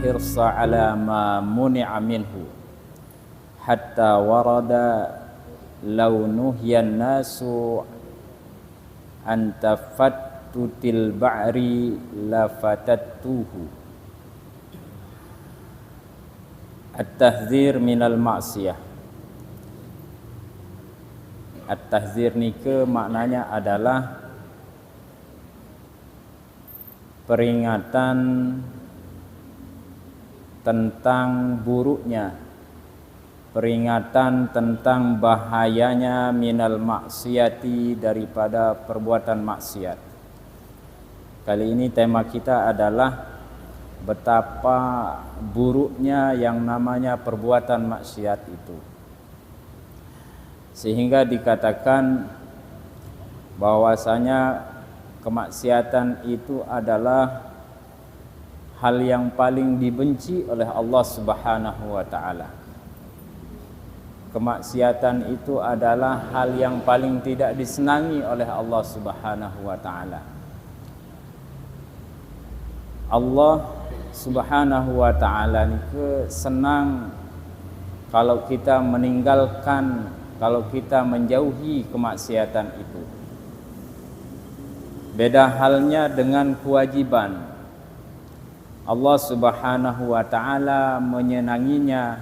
hirsa ala ma muni'a minhu hatta warada law nuhyan nasu an tafattutil ba'ri lafatattuhu. At-tahdzir minal ma'siyah. At-tahdzir nike maknanya adalah peringatan tentang buruknya, peringatan tentang bahayanya minal maksiyati, daripada perbuatan maksiat. Kali ini tema kita adalah betapa buruknya yang namanya perbuatan maksiat itu, sehingga dikatakan bahwasanya kemaksiatan itu adalah hal yang paling dibenci oleh Allah Subhanahu wa taala. Kemaksiatan itu adalah hal yang paling tidak disenangi oleh Allah Subhanahu wa taala. Allah Subhanahu wa taala niku senang kalau kita meninggalkan, kalau kita menjauhi kemaksiatan itu. Beda halnya dengan kewajiban. Allah Subhanahu wa taala menyenanginya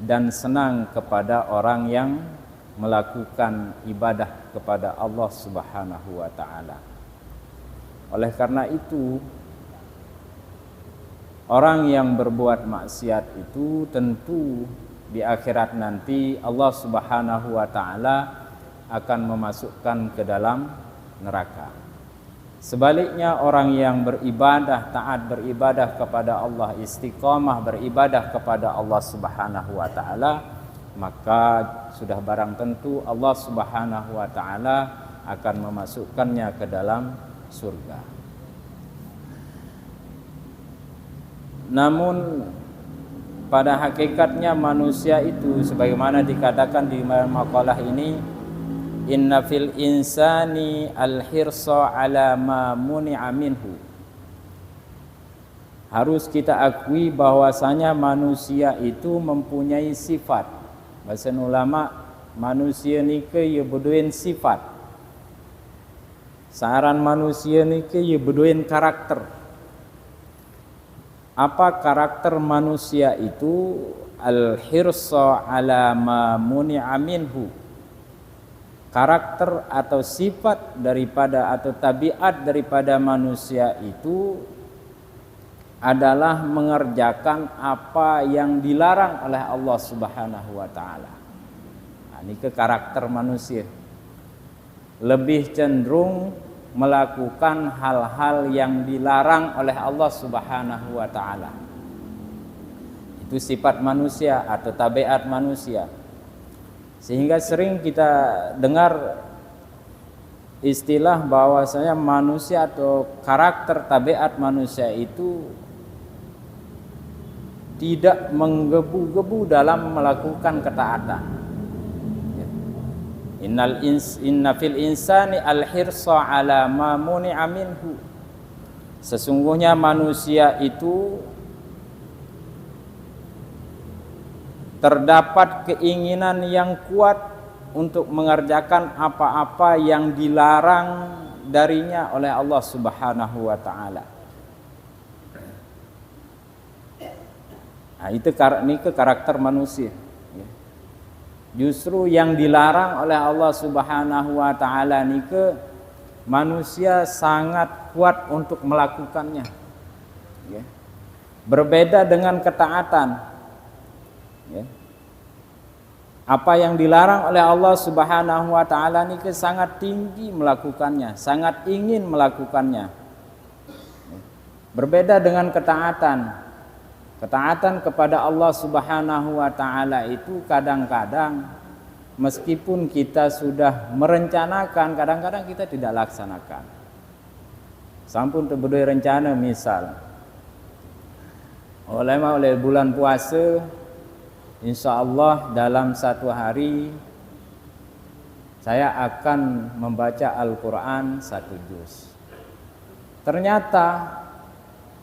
dan senang kepada orang yang melakukan ibadah kepada Allah Subhanahu wa taala. Oleh karena itu, orang yang berbuat maksiat itu tentu di akhirat nanti Allah Subhanahu wa taala akan memasukkan ke dalam neraka. Sebaliknya, orang yang beribadah, taat beribadah kepada Allah, istiqamah beribadah kepada Allah Subhanahu wa taala, maka sudah barang tentu Allah Subhanahu wa taala akan memasukkannya ke dalam surga. Namun pada hakikatnya manusia itu, sebagaimana dikatakan di makalah ini, inna fil insani al-hirsa ala ma muni'a minhu. Harus kita akui bahwasanya manusia itu mempunyai sifat. Bahasa ulama, manusia nike ye beduin sifat. Saran manusia nike ye beduin karakter. Apa karakter manusia itu? Al-hirsa ala ma muni'a minhu. Karakter atau sifat daripada atau tabiat daripada manusia itu adalah mengerjakan apa yang dilarang oleh Allah Subhanahu wa taala. Nah, ini ke karakter manusia. Lebih cenderung melakukan hal-hal yang dilarang oleh Allah Subhanahu wa taala. Itu sifat manusia atau tabiat manusia. Sehingga sering kita dengar istilah bahwasanya manusia atau karakter tabiat manusia itu tidak menggebu-gebu dalam melakukan ketaatan. Inna fil insani al-hirsa ala ma muni'a minhu. Sesungguhnya manusia itu terdapat keinginan yang kuat untuk mengerjakan apa-apa yang dilarang darinya oleh Allah Subhanahu wa taala. Nah, itu karakter manusia. Justru yang dilarang oleh Allah Subhanahu wa taala nike manusia sangat kuat untuk melakukannya. Berbeda dengan ketaatan. Apa yang dilarang oleh Allah Subhanahu wa taala ini sangat tinggi melakukannya, sangat ingin melakukannya. Berbeda dengan ketaatan. Ketaatan kepada Allah Subhanahu wa taala itu kadang-kadang meskipun kita sudah merencanakan, kadang-kadang kita tidak laksanakan. Sampun tebedoi rencana, misal oleh bulan puasa, insya Allah dalam satu hari saya akan membaca Al-Quran 1 juz. Ternyata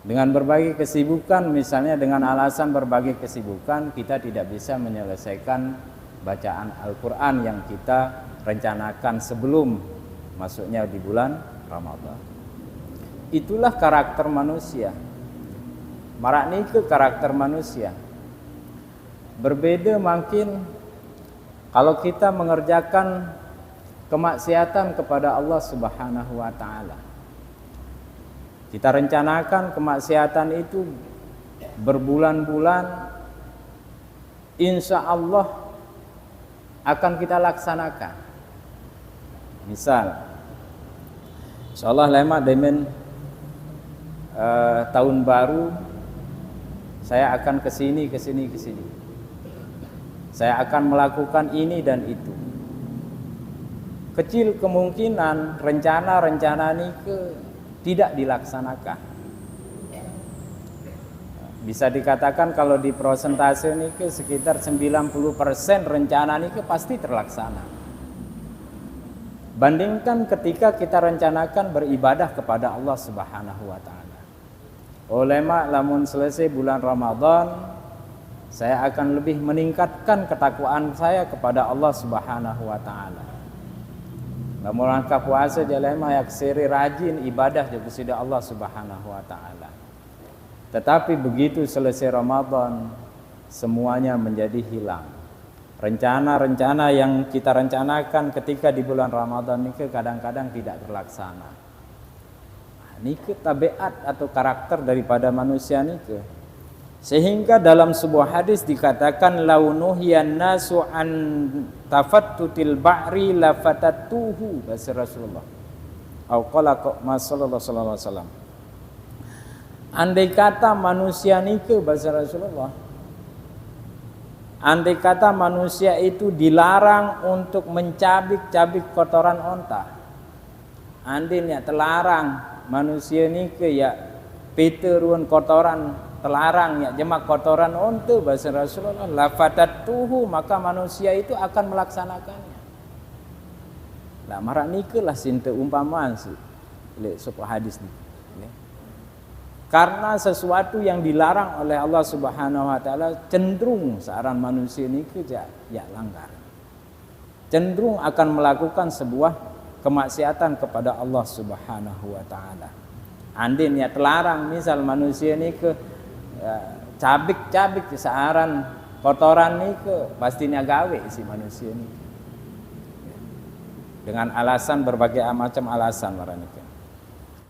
Dengan berbagai kesibukan, misalnya dengan alasan berbagai kesibukan, kita tidak bisa menyelesaikan bacaan Al-Quran yang kita rencanakan sebelum masuknya di bulan Ramadan. Itulah karakter manusia. Marakni ke karakter manusia. Berbeda mungkin kalau kita mengerjakan kemaksiatan kepada Allah Subhanahu wa taala. Kita rencanakan kemaksiatan itu berbulan-bulan, insya Allah akan kita laksanakan. Misal, insya Allah lama dengan tahun baru saya akan ke sini. Saya akan melakukan ini dan itu. Kecil kemungkinan rencana ini tidak dilaksanakan. Bisa dikatakan kalau di persentase ini sekitar 90% rencana ini pasti terlaksana. Bandingkan ketika kita rencanakan beribadah kepada Allah Subhanahu wa taala. Ulama lamun selesai bulan Ramadan, saya akan lebih meningkatkan ketakwaan saya kepada Allah Subhanahu wa taala. Lamun langkah puasa jalema yak seri rajin ibadah kepada Allah Subhanahu wa taala. Tetapi begitu selesai Ramadan, semuanya menjadi hilang. Rencana-rencana yang kita rencanakan ketika di bulan Ramadan ini kadang-kadang tidak terlaksana. Ini tabiat atau karakter daripada manusia ini. Sehingga dalam sebuah hadis dikatakan launuhiyan nasu an tafattutil ba'ri lafatatuhu, bahasa Rasulullah. Au qala sallallahu alaihi wasallam. Andai kata manusia niku, bahasa Rasulullah, andai kata manusia itu dilarang untuk mencabik-cabik kotoran onta, andainya terlarang manusia niku ya piteruan kotoran, terlarang ya jemak kotoran onta, bahasa Rasulullah, lafatatuhu, maka manusia itu akan melaksanakannya. Lah marah nikelah sinta umpamaan sih le sebuah hadis ni. Karena sesuatu yang dilarang oleh Allah Subhanahu wa taala cenderung seorang manusia ini ya langgar. Cenderung akan melakukan sebuah kemaksiatan kepada Allah Subhanahu wa taala. Andin ya terlarang misal manusia ini cabik-cabik searan kotoran ini pastinya gawe si manusia ini. Dengan alasan berbagai macam alasan marane.